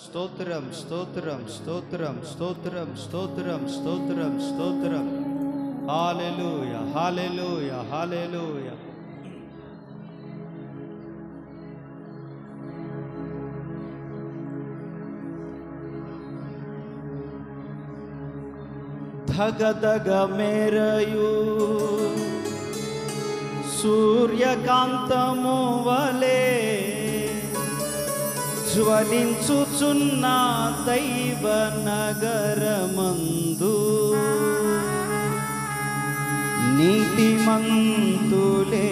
స్తోత్రం స్తోత్రం స్తోత్రం స్తోత్రం స్తోత్రం స్తోత్రం స్తోత్రం. హల్లెలూయా హల్లెలూయా హల్లెలూయా. ధగధగ మేరయు సూర్యకాంతము వలె జ్వలించుచున్న దైవ నగరమందు నీతిమంతులే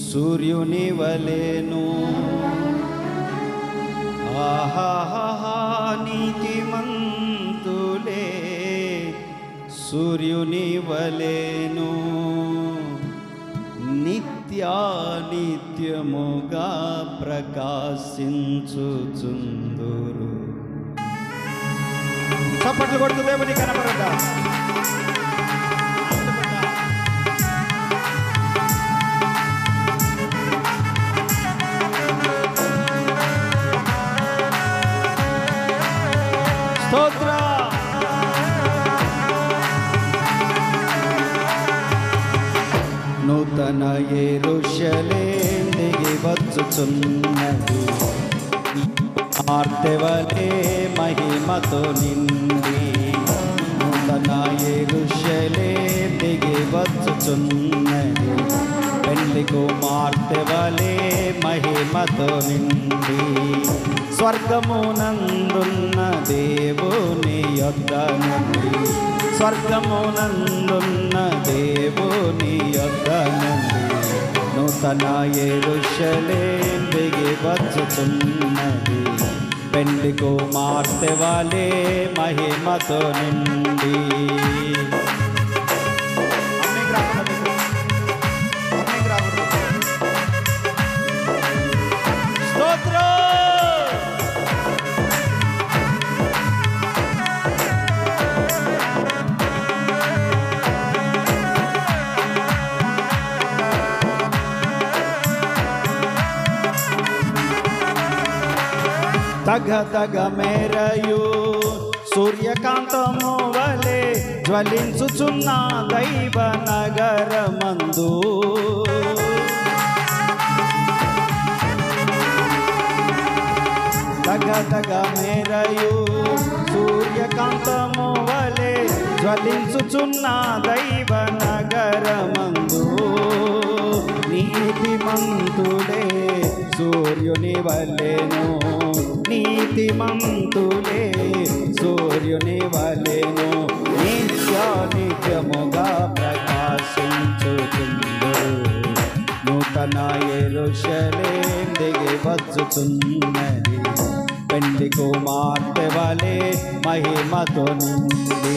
సూర్యుని వలెను. ఆహాహా నీతిమంతులే సూర్యుని వలెను నిత్యానిత్యముగా ప్రకాశించుచుందురు. చప్పట్లు కొడుతూ దేవుని కనపడదా. స్తోత్ర నూతన యెరూషలేము దిగి వచ్చుచున్నది, ఆర్తెవలే మహిమతో నిండి. నూతన యెరూషలేము దిగి వచ్చుచున్నది, పెళ్లి కుమార్తెవలే మహిమతో నిండి. స్వర్గమునందున్న దేవుని యొద్ద నుండి, స్వర్గమునందున్న దేవుని యొద్ద నుండి నూతన యెరూషలేము దిగి వచ్చుచున్నది, పెళ్లి కుమార్తె వలె మహిమతో నిండి. ధగధగ మేరయు సూర్యకాంతము వలె జ్వలించుచున్న దైవ నగరమందు ధగధగ మేరయు సూర్యకాంతము వలె జ్వలించుచున్న దైవ నగరమందు నీతిమంతులే సూర్యుని వలెను, నీతిమంతులే సూర్యుని వలెను నిత్యానిత్యముగా ప్రకాశించుచుందురు. నూతన యెరూషలేము దిగి వచ్చుచున్నది, పెళ్లి కుమార్తె వలె మహిమతో నిండి.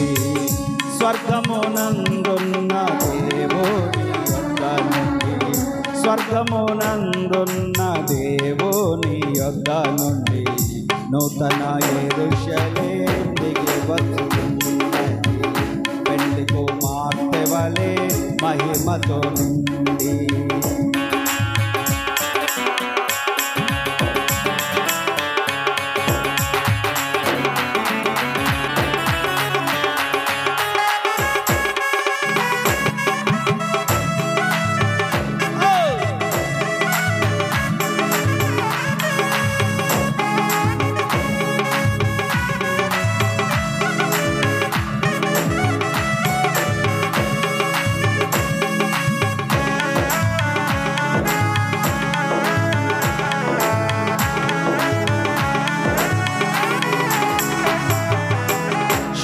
స్వర్గమునందున్న దేవుని యొద్ద నుండి, స్వర్గమునందున్న దేవుని యొద్ద నుండి నూతన యెరూషలేము దిగి వచ్చుచున్నది, పెళ్లి కుమార్తె వలె మహిమతో నిండి.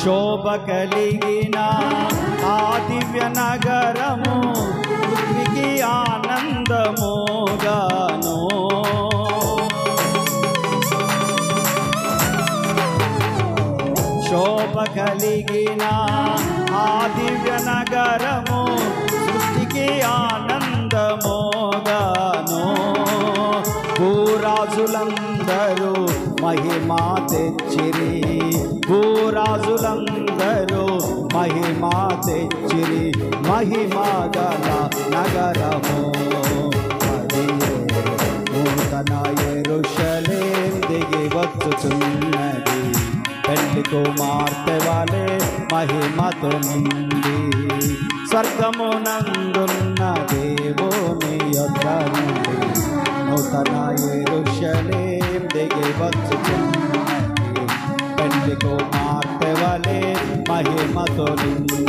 శోభ కలిగిన ఆ దివ్య నగరము పృథ్వీకి ఆనందముగాను. శోభ కలిగిన ఆ దివ్య నగరము సృష్టికి ఆనందముగాను. భూరాజులందరూ మహిమా తెచ్చిరి, భూరాజులందరూ మహిమా తెచ్చిరి, మహిమా గల నగరము అది నూతన యెరూషలేము దిగి వచ్చుచున్నది పెళ్లి కుమార్తె వలె మహిమతో నిండి స్వర్గమునందున్న దేవుని యొద్ద నుండి నూతన యెరూషలేం దిగి వచ్చుచున్నది పెళ్లి కుమార్తె వలె మహిమతో నిండి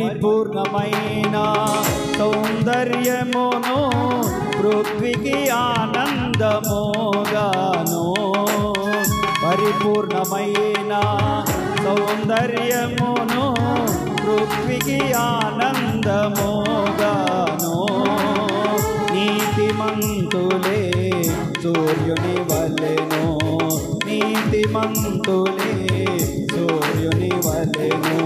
పరిపూర్ణమైన సౌందర్యమును పృథ్వీకి ఆనందముగాను పరిపూర్ణమైన సౌందర్యమును పృథ్వీకి ఆనందముగాను నీతిమంతులే సూర్యుని వలెను నీతిమంతులే సూర్యుని వలెను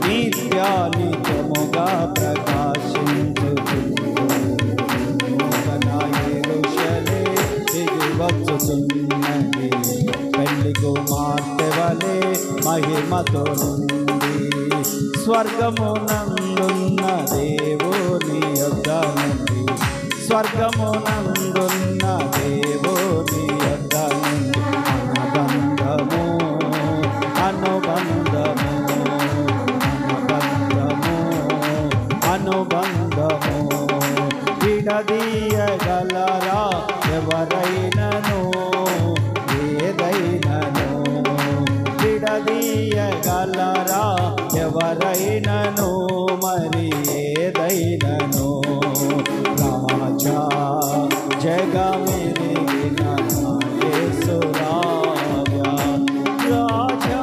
నిత్యానిత్యముగా ప్రకాశించుచుండు నూతన యెరూషలేము దిగి వచ్చుచున్నది పెళ్లి కుమార్తె వలె మహిమతో నుండి స్వర్గమునందున్న దేవుని యొద్ద నుండి స్వర్గమునందున్న దేవుని యొద్ద నుండి అనుబంధము అనుబంధము విడదీయగలరా ఎవరైనను ఏదైనను విడదీయగలరా ఎవరైనను మరి ఏదైనను రాజా జగమెరిగిన యేసు రాజా రాజా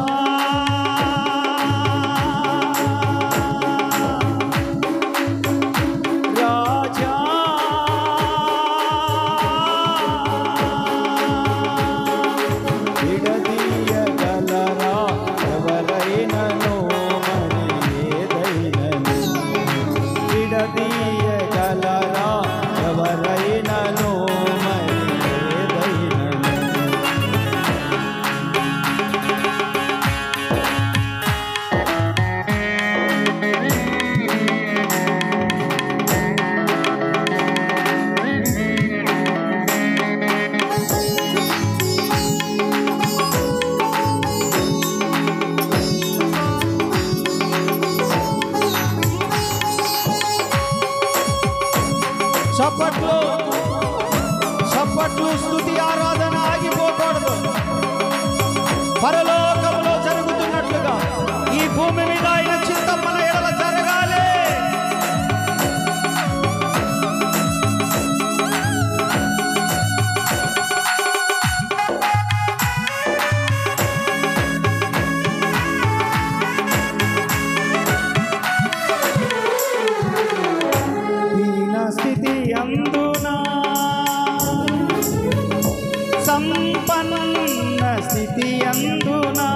చప్పట్లు స్తుతి ఆరాధన ఆగిపోకూడదు పరలోకంలో జరుగుతున్నట్లుగా ఈ భూమి మీద ఆయన చిత్తం మన ఎడల జరగాలి దీన స్థితి అందునా సంపన్న స్థితి అందునా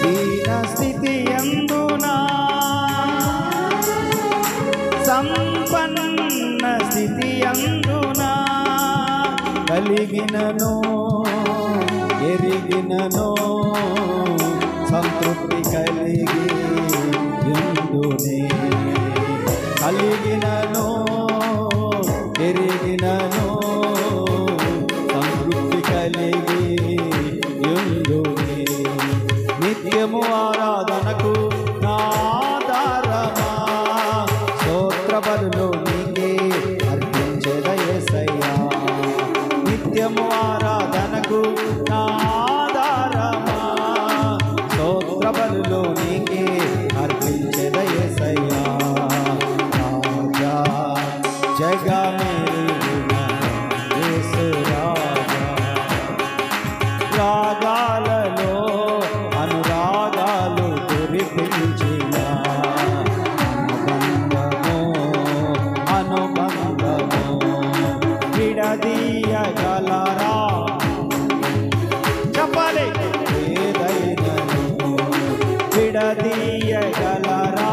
దీన స్థితి అందునా సంపన్న స్థితి అందునా కలిగినను ఎరిగినను సంతృప్తి కలిగి ఇందునే కలిగినను ఎరిగినను సంతృప్తి కలిగి యుందునే నిత్యము ఆరాధనకు నాదారమా స్తోత్ర బలులు నీకే అర్పించెద యేసయ్యా నిత్యము ఆరాధనకు నాదారమా స్తోత్ర బలులు నీకే అర్పించెద యేసయ్యా రాజా జగమెరిగిన యేసు రాజా రాగాలలో అనురాగాలు కురిపించిన అనుబంధము విడదీయగలరా చెప్పాలి ఏదైనను విడదీయగలరా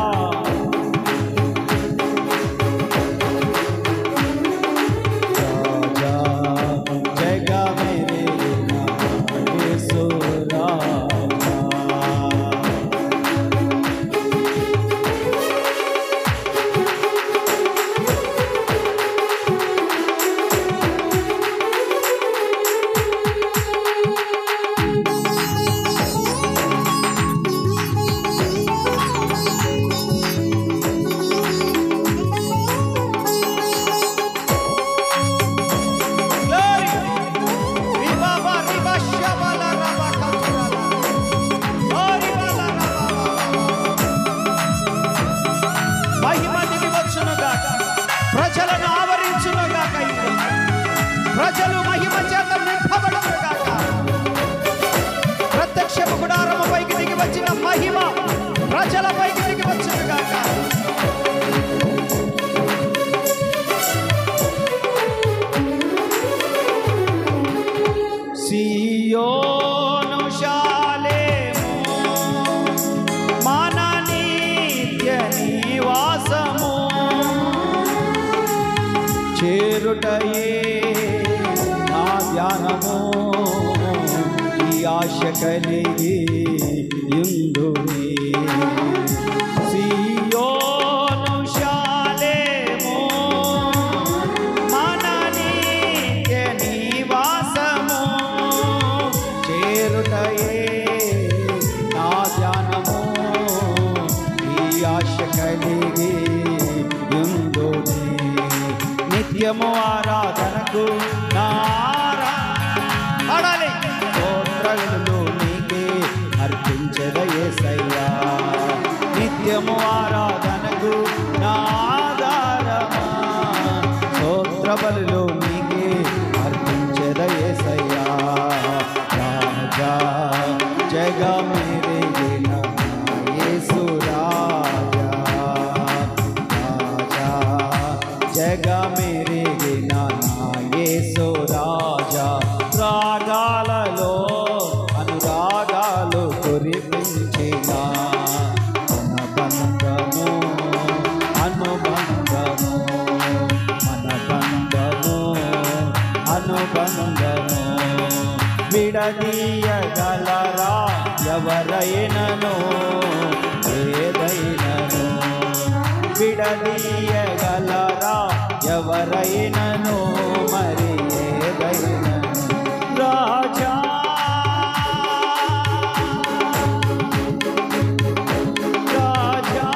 ప్రజలపైకి దిగి వచ్చును గాక. సియోను శాలేము మన నిత్య నివాసము చేరుటయే నా ధ్యానము ఈ ఆశ కలిగి యుందుని. సియోను శాలేము మన నిత్య నివాసము చేరుటయే నా ధ్యానము ఈ ఆశ కలిగి యుందుని. నిత్యము ఆరాధనకు నారాడాలి స్తోత్రములు నీకే అర్పించద యేసయ్యా. నిత్యము ఆరాధనకు నాదారమా స్తోత్రములు నీకే అర్పించద యేసయ్యా. రాజా జగమెరిగిన యేసు రాజా, రాజా జగమెరిగిన యేసు రాజా. రాగాలలో అనురాగాలు కురిపించిన అనుబంధము అనుబంధము అనుబంధము అనుబంధము విడదీయగలరా ఎవరైనను ఏదైనను విడదీయగలరా ఎవరైనను మరి ఏదైనను. రాజా రాజా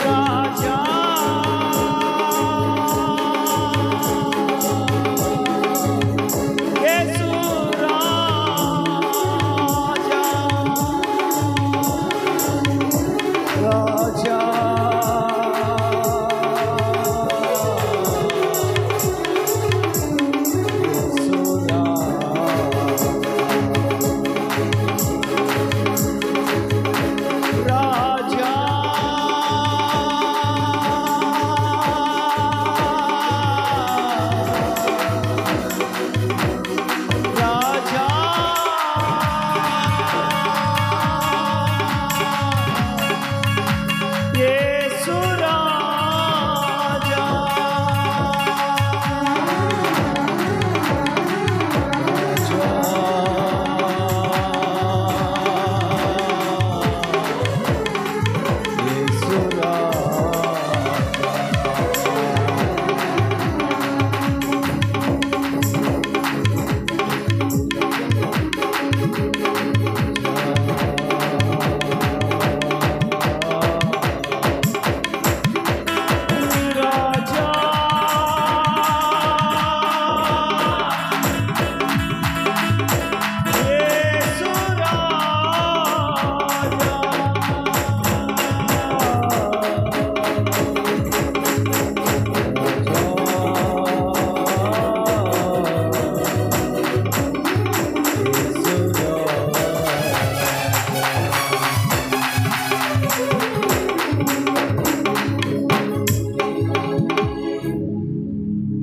రాజా యేసు రాజా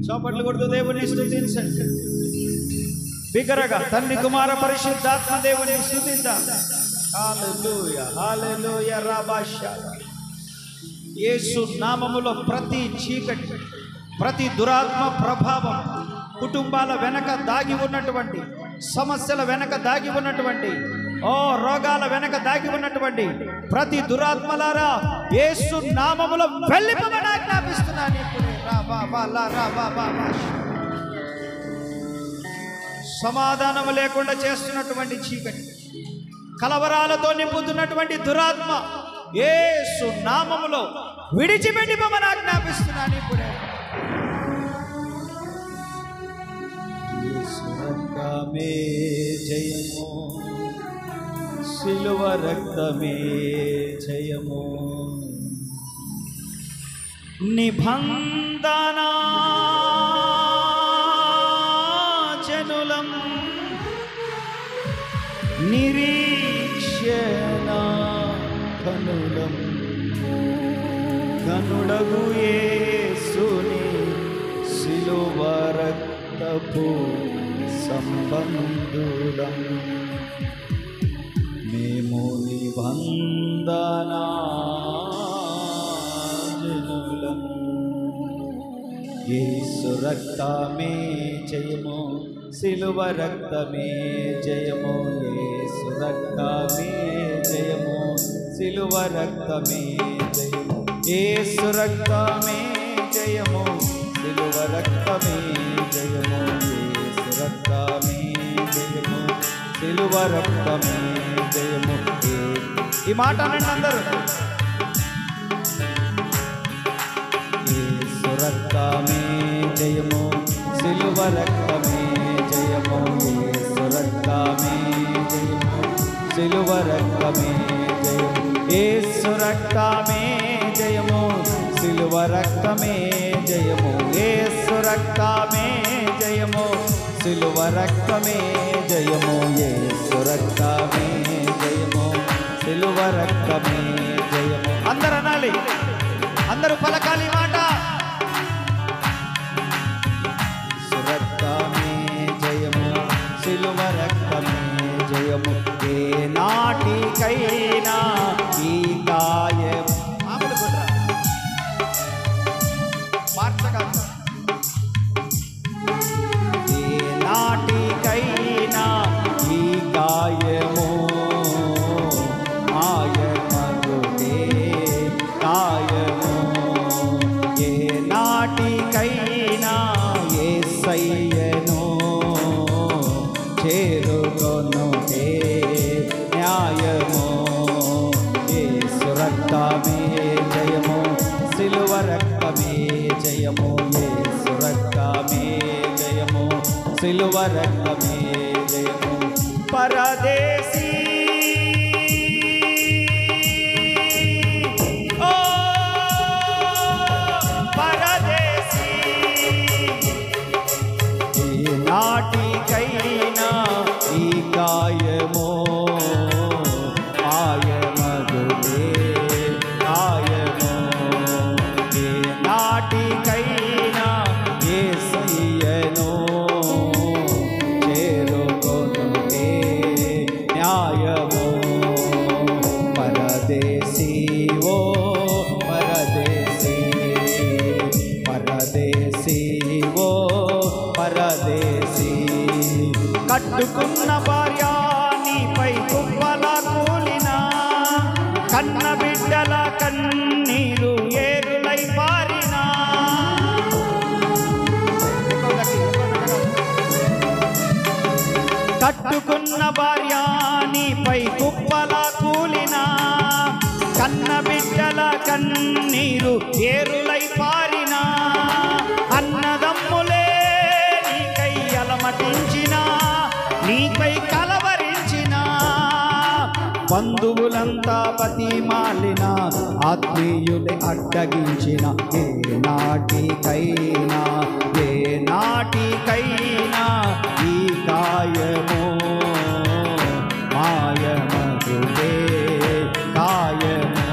చప్పట్లు కొడుతూ దేవుని స్తుతించండి. బిగ్గరగా తండ్రి కుమార పరిశుద్ధాత్మ దేవుని స్తుతిద్దాం. హల్లెలూయా హల్లెలూయా రాబాషా. యేసు నామములో ప్రతి చీకటి ప్రతి దురాత్మ ప్రభావం కుటుంబాల వెనక దాగి ఉన్నటువంటి సమస్యల వెనక దాగి ఉన్నటువంటి రోగాల వెనక దాగి ఉన్నటువంటి ప్రతి దురాత్మలారా యేసు నామములో వెళ్ళిపోమని ఆజ్ఞాపిస్తున్నాను. సమాధానం లేకుండా చేస్తున్నటువంటి చీకటి కలవరాలతో నింపుతున్నటువంటి దురాత్మ యేసు నామములో విడిచిపెట్టిపోమని ఆజ్ఞాపిస్తున్నాను. ఇప్పుడే రక్తమే జయము సిలువ రక్తమే జయము నిబంధనా జనులం నిరీక్షణ కనులం కనుడగు యేసుని శిలువ రక్తపు సంబంధులం మేము నిబంధనాజనులం యేసు రక్తమే జయము శిలువ రక్తమే జయము యేసు రక్తమే జయము శిలువ రక్తమే జయము యేసు రక్తమే జయము శిలువ రక్తమే జయము యేసు రక్తమే జయము శిలువ రక్తమే జయము ఈ మాట అనండి అందరూ యేసు రక్తమే జయము శిలువ రక్తమే జయము యేసు రక్తమే జయము శిలువ రక్తమే జయము యేసు రక్తమే జయము శిలువ రక్తమే జయము యేసు రక్తమే జయము శిలువ రక్తమే జయము యేసు రక్తమే జయము శిలువ రక్తమే జయము అందరూ అనాలి అందరూ పలకాలి మాట రక్తమే జయము శిలువ రక్తమే జయము ఏ నాటికైనా ఈ గాయం ఏ నాటికైనా ఈ గాయము ఆయమగుటే గాయము ఏ నాటికైనా యేసయ్యను చేరుకొనుటే న్యాయము యేసు రక్తమే జయము శిలువ రక్తమే జయము యేసు రక్తమే జయము శిలువ రక్తమే జయము పరదేశీ ఓ పరదేశీ ఈ నాటికైనా ఈ గాయము ఆయమగుటే గాయము ఏ నాటికైనా యేసయ్యను చేరుకొనుటే న్యాయము పరదేశీ ఓ పరదేశీ పరదేశీ ఓ పరదేశీ కట్టుకున్న భార్య నీపై కుప్పలా కూలినా కన్న బిడ్డల కన్నీరు ఏరులై పారినా కట్టుకున్న భార్య నీపై కుప్పలా కూలినా కన్న బిడ్డల కన్నీరు ఏరులై పారినా అన్నదమ్ములే నీకై అలమటించిన నీపై కలవరించిన బంధువులంతా బతిమాలిన ఆత్మీయులే అడ్డగించిన ఏ నాటికైనా ఈ కాయము మాయమగుటే కాయము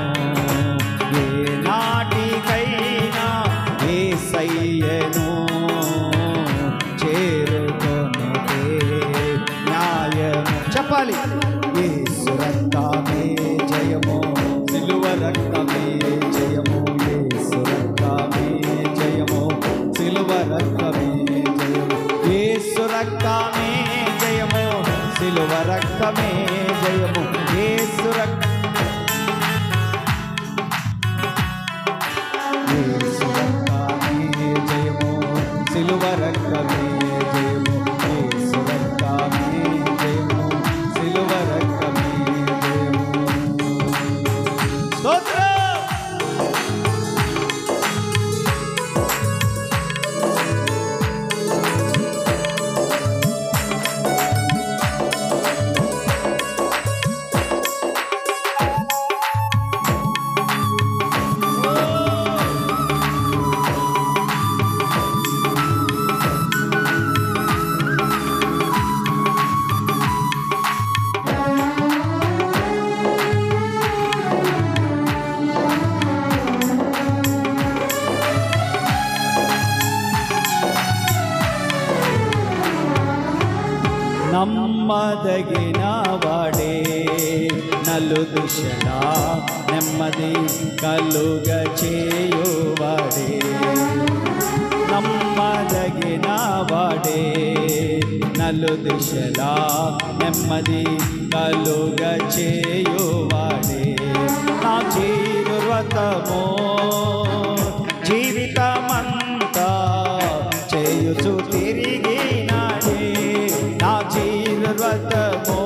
ఏ నాటికైనా యేసయ్యను చేరుకొనుటే న్యాయము చెప్పాలి యేసు రక్తమే జయము శిలువ రక్తమే జయము యేసు రక్తమే జయము శిలువ రక్తమే జయము యేసు రక్తమే జయము శిలువ రక్తమే జయము యేసు రక్తమే జయము శిలువ రక్తమే జయము యేసు రక్తమే జయము శిలువ రక్తమే జయము స్తోత్రం నలు దిశలా నెమ్మది కలుగ చేయువాడే, నమ్మదగిన వాడే. నలు దిశలా నెమ్మది కలుగ చేయువాడే. నా జీవితమో జీవితమంతా చేయుచు తిరిగినాడే. నా జీవితమో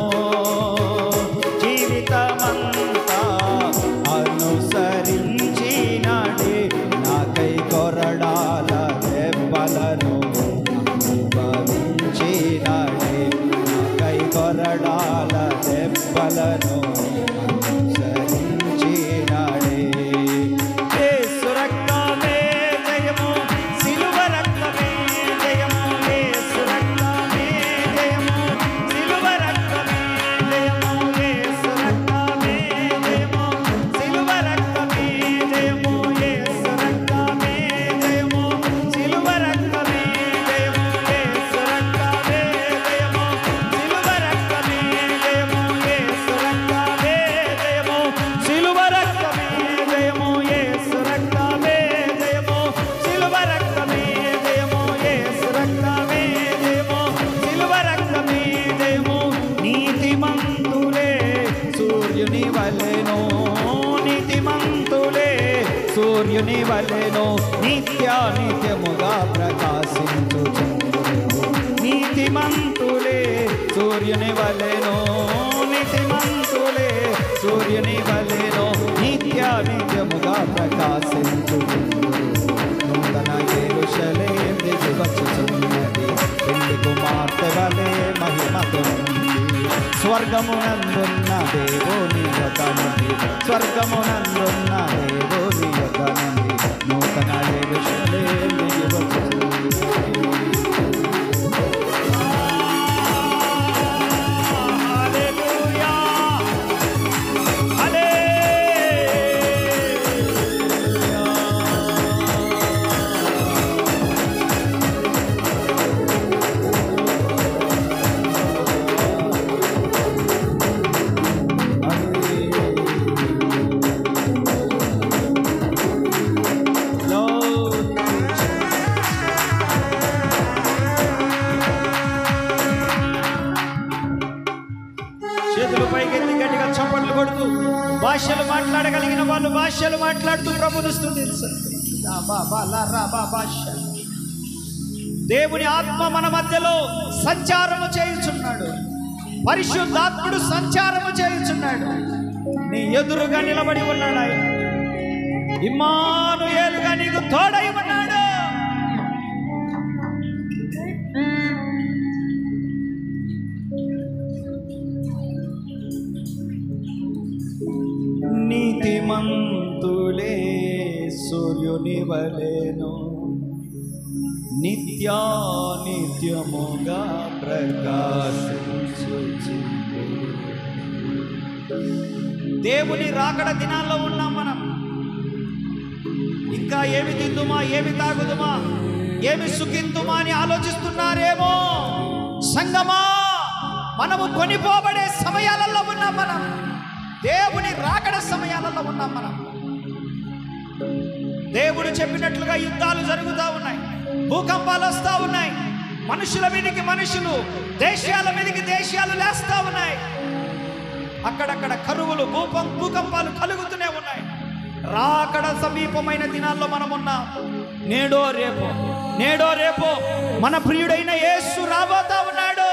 జీవితమంతా అనుసరించినాడే. నాకై కొరడాల దెబ్బలను అనుభవించినాడే. నాకై కొరడాల దెబ్బలను అనుసరించినాడే. యేసు రక్తమే జయము, సిలువ రక్తమే జయము. యేసు రక్తమే జయము, సిలువ రక్తమే జయము. యేసు రక్తమే జయము, సిలువ రక్తమే జయము. యేసు రక్తమే జయము, సిలువ రక్తమే జయము. యేసు రక్తమే జయము, సిలువ రక్తమే జయము. యేసు రక్తమే జయము, సిలువ రక్తమే జయము. యేసు రక్తమే జయము, సిలువ రక్తమే జయము. యేసు రక్తమే జయము, సిలువ రక్తమే జయము. నీతిమంతులే సూర్యుని వలెను, నీతిమంతులే సూర్యుని వలెను నిత్యముగా ప్రకాశించుచుందురు. నీతిమంతులే సూర్యుని వలెను, నీతిమంతులే సూర్యుని వలెను నిత్యముగా ప్రకాశించుచుందురు. నూతన యెరూషలేము దిగి వచ్చుచున్నది, పెళ్లి కుమార్తె వలె మహిమతో ఉంది. స్వర్గమునందున్న దేవుని యొక్క నుండి, స్వర్గమునందున్న దేవుని యొక్క నుండి నూతన యెరూషలేము దిగి వచ్చుచున్నది. హల్లెలూయా, చేతులు పైకెత్తి గట్టిగా చప్పట్లు కొడుతూ భాషలు మాట్లాడగలిగిన వాళ్ళు భాషలు మాట్లాడుతూ ప్రభుని స్తుతించండి. దేవుని ఆత్మ మన మధ్యలో సంచారము చేయుచున్నాడు. పరిశుద్ధాత్ముడు సంచారము చేయుచున్నాడు. నీ ఎదురుగా నిలబడి ఉన్నాడు. ఆయన ఇమ్మానుయేలుగా నీకు తోడై ఉన్నాడు. నీతిమంతులే సూర్యుని వలెను నిత్యముగా ప్రకాశించుచుందురు. దేవుని రాకడ దినాల్లో ఉన్నాం మనం. ఇంకా ఏమి తిందుమా, ఏమి తాగుదుమా, ఏమి సుఖిందుమా అని ఆలోచిస్తున్నారేమో. సంగమా, మనము కొనిపోబడే సమయాలలో ఉన్నాం మనం. దేవుని రాకడ సమయాలలో ఉన్నాం మనం. దేవుడు చెప్పినట్లుగా యుద్ధాలు జరుగుతూ ఉన్నాయి, భూకంపాలు వస్తూ ఉన్నాయి, మనుషుల మీదకి మనుషులు, దేశాల మీదకి దేశాలు లేస్తూ ఉన్నాయి. అక్కడక్కడ కరువులు, భూకంపాలు కలుగుతూనే ఉన్నాయి. రాకడ సమీపమైన దినాల్లో మనం ఉన్నాం. నేడో రేపో మన ప్రియుడైన యేసు రాబోతా ఉన్నాడు.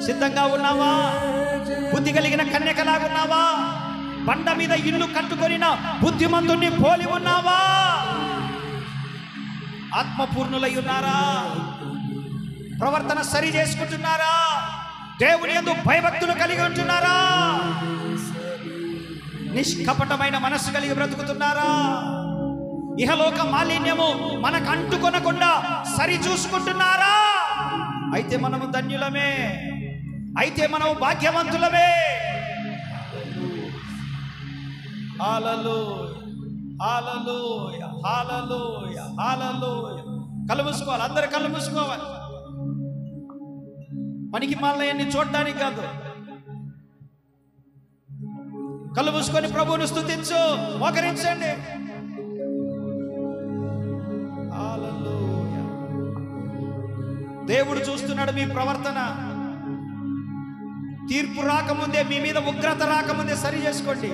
సిద్ధంగా ఉన్నావా? బుద్ధి కలిగిన కన్యకలాగున్నావా? బండ మీద ఇల్లు కట్టుకొనిన బుద్ధిమంతుణ్ణి పోలి ఉన్నావా? ఆత్మపూర్ణులై ఉన్నారా? ప్రవర్తన సరి చేసుకుంటున్నారా? దేవుని యందు భయభక్తులు కలిగి ఉంటున్నారా? నిష్కపటమైన మనస్సు కలిగి బ్రతుకుతున్నారా? ఇహలోక మాలిన్యము మనకు అంటుకొనకుండా సరి చూసుకుంటున్నారా? అయితే మనము ధన్యులమే, అయితే మనము భాగ్యవంతులమే. హల్లెలూయా, హల్లెలూయా, హల్లెలూయా. కళ్ళు మూసుకోవాలి, అందరూ కళ్ళు మూసుకోవాలి. పనికి మాలయన్ని చూడడానికి కాదు. కళ్ళు మూసుకొని ప్రభువును స్తుతించు, మోకరించండి. హల్లెలూయా. దేవుడు చూస్తున్నాడు మీ ప్రవర్తన. తీర్పు రాకముందే, మీ మీద ఉగ్రత రాకముందే సరి చేసుకోండి.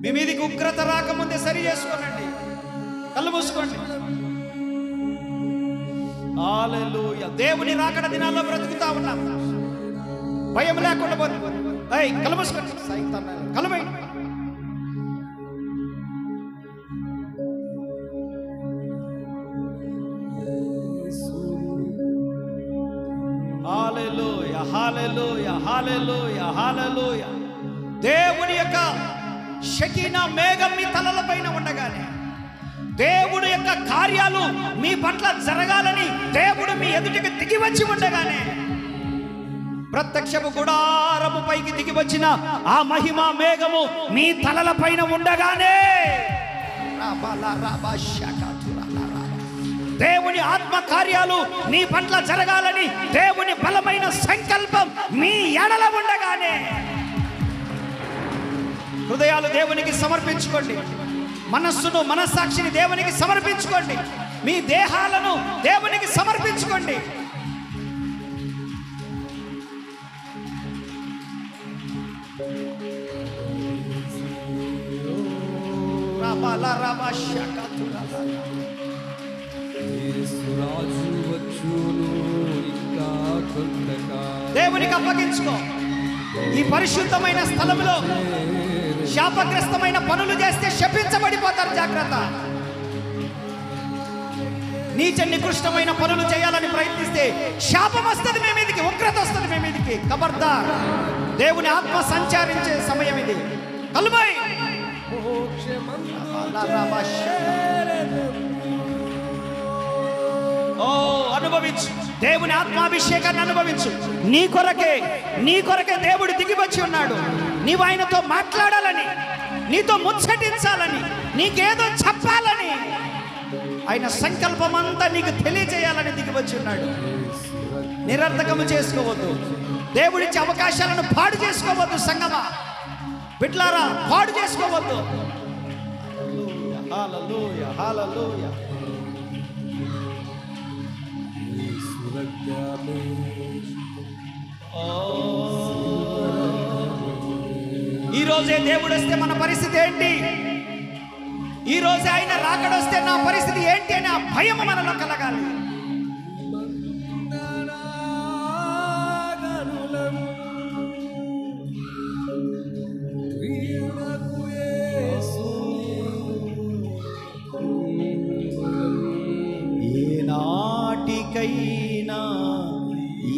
మీ మీదకి ఉగ్రత రాకముందే సరి చేసుకోనండి. కళ్ళు మూసుకోండి. హల్లెలూయా. దేవుని రాకడ దినాల్లో బ్రతుకుతా ఉన్నాం, భయం లేకుండా బతుకు. కళ్ళు మూసుకోండి. కళ్ళు మూయండి. హల్లెలూయా, హల్లెలూయా, హల్లెలూయా, హల్లెలూయా. దేవుని యొక్క షకీనా మేఘం మీ తలలపైన ఉండగానే, దేవుడు యొక్క కార్యాలు మీ పట్ల జరగాలని దేవుడు మీ ఎదుటికి దిగి వచ్చి ఉండగానే, ప్రత్యక్షపు గుడారము పైకి దిగి వచ్చిన ఆ మహిమ మేఘము మీ తలల పైన ఉండగానే, దేవుని ఆత్మ కార్యాలు నీ పట్ల జరగాలని దేవుని బలమైన సంకల్పం మీ ఎడల ఉండగానే, హృదయాలు దేవునికి సమర్పించుకోండి. మనస్సును, మనస్సాక్షిని దేవునికి సమర్పించుకోండి. మీ దేహాలను దేవునికి సమర్పించుకోండి. దేవునికి అప్పగించుకో. ఈ పరిశుద్ధమైన స్థలంలో శాపగ్రస్తమైన పనులు చేస్తే శపించబడిపోతారు. జాగ్రత్త. నీచ నికృష్టమైన పనులు చేయాలని ప్రయత్నిస్తే శాపం వస్తుంది మీ మీదకి, ఉగ్రత వస్తుంది మీ మీదకి. ఖబర్దార్. దేవుని ఆత్మ సంచారించే సమయం ఇది. కలుమై అనుభవించు. దేవుని ఆత్మాభిషేకాన్ని అనుభవించు. నీ కొరకే దేవుడు దిగి వచ్చి ఉన్నాడు. నీవు ఆయనతో మాట్లాడాలని, నీతో ముచ్చటించాలని, నీకేదో చెప్పాలని, ఆయన సంకల్పం అంతా నీకు తెలియజేయాలని దిగి వచ్చి ఉన్నాడు. నిరర్థకము చేసుకోవద్దు. దేవుడిచ్చే అవకాశాలను పాడు చేసుకోవద్దు. సంగమా, బిడ్లారా, పాడు చేసుకోవద్దు. హల్లెలూయా, హల్లెలూయా. ఈ రోజే దేవుడు వస్తే మన పరిస్థితి ఏంటి? ఈ రోజే ఆయన రాకడొస్తే నా పరిస్థితి ఏంటి అని ఆ భయం మనలో కలగాలి. ఏనాటికైనా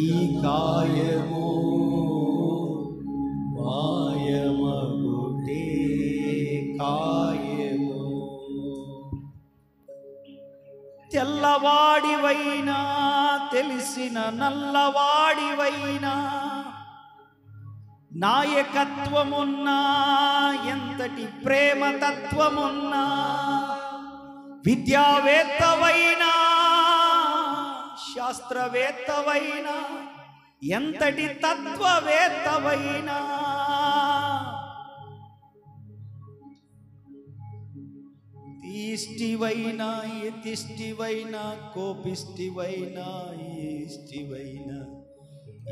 ఈ కాయము మాయమగుటే కాయము. తెల్లవాడివైనా, తెలిసిన నల్లవాడివైనా, నాయకత్వమున్నా, ఎంతటి ప్రేమతత్వమున్నా, విద్యావేత్తవైనా, శాస్త్రవేత్తవైనా, ఎంతటి తత్వవేత్తవైనా, ఈష్టివైనా, యతిష్టివైనా, కోపిష్టివైనా, ఈష్టివైనా,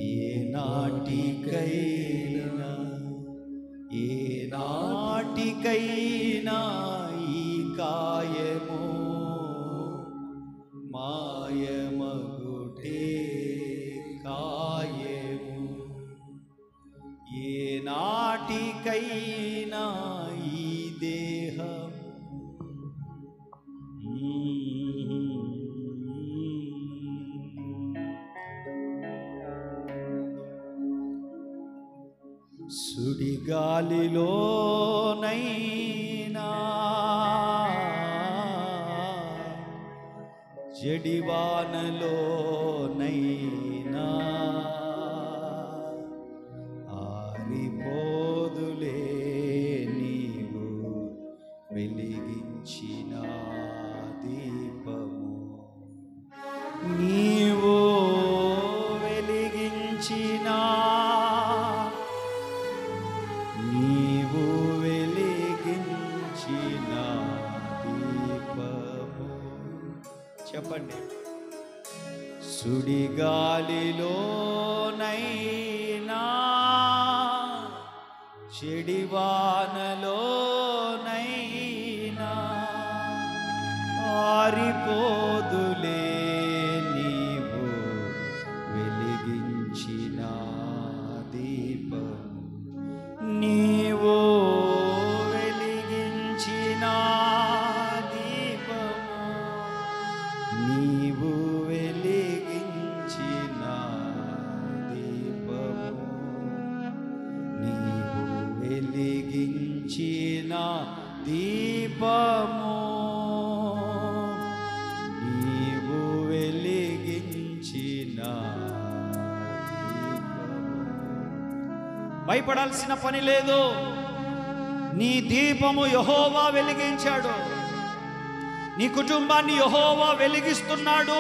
ఏనాటికైనా ఈ కాయము మాయమగుటే కాయము. ఏనాటికైనా ఈ దేహం సుడిగాలిలోనైనా, జడివానలోనైనా, ఆరిపోదులే నీవు వెలిగించిన దీపము. నీవు గాలిలోనైనా చెడివానలోనైనా ఆరిపోదులే నీవు వెలిగించిన దీపం, నీవు వెలిగించిన దీపము, నీవు వెలిగించిన దీపము, నీవు వెలిగించిన దీపము, నీవు వెలిగించిన దీపము. భయపడాల్సిన పని లేదు. నీ దీపము యెహోవా వెలిగించాడు. నీ కుటుంబాన్ని యెహోవా వెలిగిస్తున్నాడు.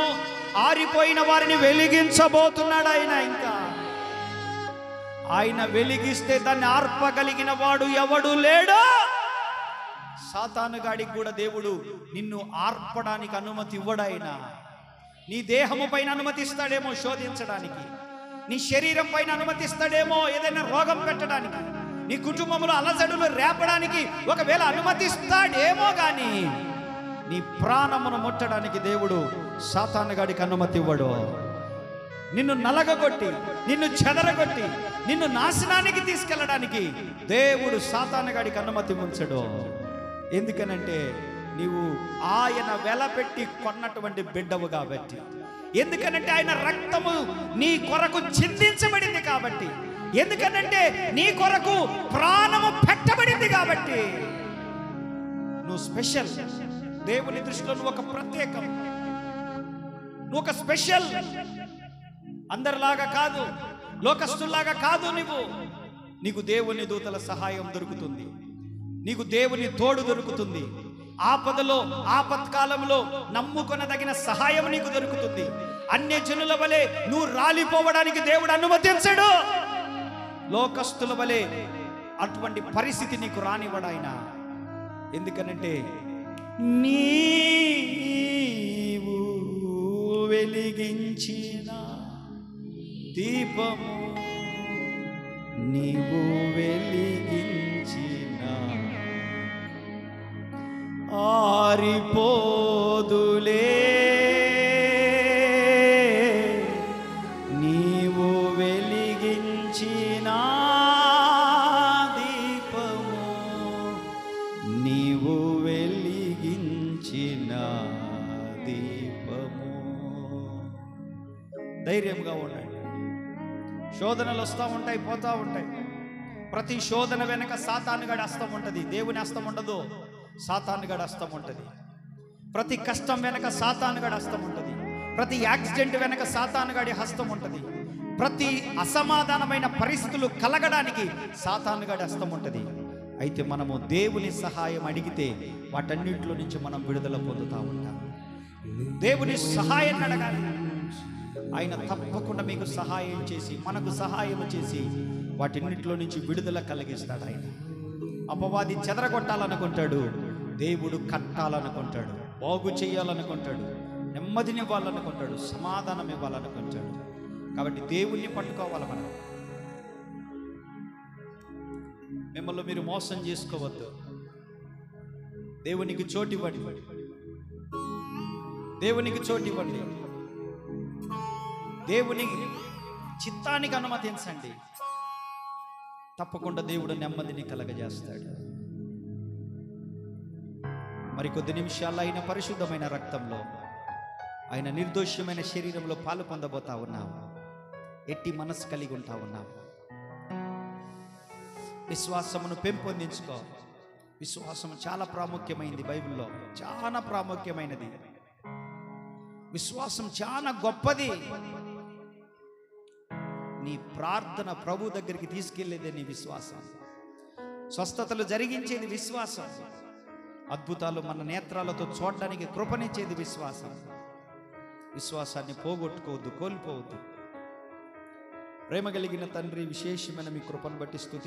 ఆరిపోయిన వారిని వెలిగించబోతున్నాడు ఆయన. ఇంకా ఆయన వెలిగిస్తే దాన్ని ఆర్పగలిగిన వాడు ఎవడు లేడు. సాతానుగాడికి కూడా దేవుడు నిన్ను ఆర్పడానికి అనుమతి ఇవ్వడాయన. నీ దేహము పైన అనుమతిస్తాడేమో శోధించడానికి, నీ శరీరం పైన అనుమతిస్తాడేమో ఏదైనా రోగం పెట్టడానికి, నీ కుటుంబంలో అలజడులు రేపడానికి ఒకవేళ అనుమతిస్తాడేమో కానీ నీ ప్రాణమును ముట్టడానికి దేవుడు సాతానుగాడికి అనుమతి ఇవ్వడు. నిన్ను నలగగొట్టి, నిన్ను చెదరగొట్టి, నిన్ను నాశనానికి తీసుకెళ్ళడానికి దేవుడు సాతానుగాడికి అనుమతి ఉంచడు. ఎందుకనంటే నీవు ఆయన వెలపెట్టి కొన్నటువంటి బిడ్డవు కాబట్టి, ఎందుకనంటే ఆయన రక్తము నీ కొరకు చిందించబడింది కాబట్టి, ఎందుకనంటే నీ కొరకు ప్రాణము పెట్టబడింది కాబట్టి నువ్వు స్పెషల్. దేవుని దృష్టిలో నువ్వు ఒక ప్రత్యేకం, నువ్వు ఒక స్పెషల్. అందరిలాగా కాదు, లోకస్తుల్లాగా కాదు. నీకు దేవుని దూతల సహాయం దొరుకుతుంది, నీకు దేవుని తోడు దొరుకుతుంది. ఆపదలో, ఆపత్కాలంలో నమ్ముకొనదగిన సహాయం నీకు దొరుకుతుంది. అన్య జనుల వలె నువ్వు రాలిపోవడానికి దేవుడు అనుమతించడు. లోకస్తుల వలె అటువంటి పరిస్థితి నీకు రానివ్వడాయన. ఎందుకనంటే నీవు వెలిగించిన దీపము, నీవు వెలిగించిన ఆరిపోదులే, నీవు వెలిగించిన దీపము, నీవు వెలిగించిన దీపము. ధైర్యంగా ఉండండి. శోధనలు వస్తూ ఉంటాయి, పోతూ ఉంటాయి. ప్రతి శోధన వెనక సాతానుగాడి హస్తం ఉంటుంది, దేవుని హస్తం ఉండదు. సాతానుగాడి హస్తం ఉంటుంది. ప్రతి కష్టం వెనక సాతానుగాడి హస్తం ఉంటుంది. ప్రతి యాక్సిడెంట్ వెనక సాతానుగాడి హస్తం ఉంటుంది. ప్రతి అసమాధానమైన పరిస్థితులు కలగడానికి సాతానుగాడి హస్తం ఉంటుంది. అయితే మనము దేవుని సహాయం అడిగితే వాటన్నింటిలో నుంచి మనం విడుదల పొందుతూ ఉంటాం. దేవుని సహాయం అడగాలి. ఆయన తప్పకుండా మీకు సహాయం చేసి, మనకు సహాయం చేసి వాటిన్నింటిలో నుంచి విడుదల కలిగిస్తాడు. ఆయన అపవాది చెదరగొట్టాలనుకుంటాడు, దేవుడు కట్టాలనుకుంటాడు, బాగు చేయాలనుకుంటాడు, నెమ్మదినివ్వాలనుకుంటాడు, సమాధానం ఇవ్వాలనుకుంటాడు. కాబట్టి దేవుణ్ణి పట్టుకోవాలి. మనం మిమ్మల్ని మీరు మోసం చేసుకోవద్దు. దేవునికి చోటివ్వండి, దేవునికి చోటివ్వండి, దేవుని చిత్తానికి అనుమతించండి. తప్పకుండా దేవుడు నెమ్మదిని కలగజేస్తాడు. మరికొద్ది నిమిషాల్లో ఆయన పరిశుద్ధమైన రక్తంలో, ఆయన నిర్దోషమైన శరీరంలో పాలు పొందబోతా ఉన్నాము. ఎట్టి మనసు కలిగి ఉంటా ఉన్నాము. విశ్వాసమును పెంపొందించుకో. విశ్వాసం చాలా ప్రాముఖ్యమైనది. బైబిల్లో చాలా ప్రాముఖ్యమైనది. విశ్వాసం చాలా గొప్పది. నీ ప్రార్థన ప్రభు దగ్గరికి తీసుకెళ్లేదే నీ విశ్వాసం. స్వస్థతలు జరిగించేది విశ్వాసం. అద్భుతాలు మన నేత్రాలతో చూడడానికి కృపనిచ్చేది విశ్వాసం. విశ్వాసాన్ని పోగొట్టుకోవద్దు, కోల్పోవద్దు. ప్రేమ కలిగిన తండ్రి, విశేషమైన మీ కృపను బట్టి స్తుతి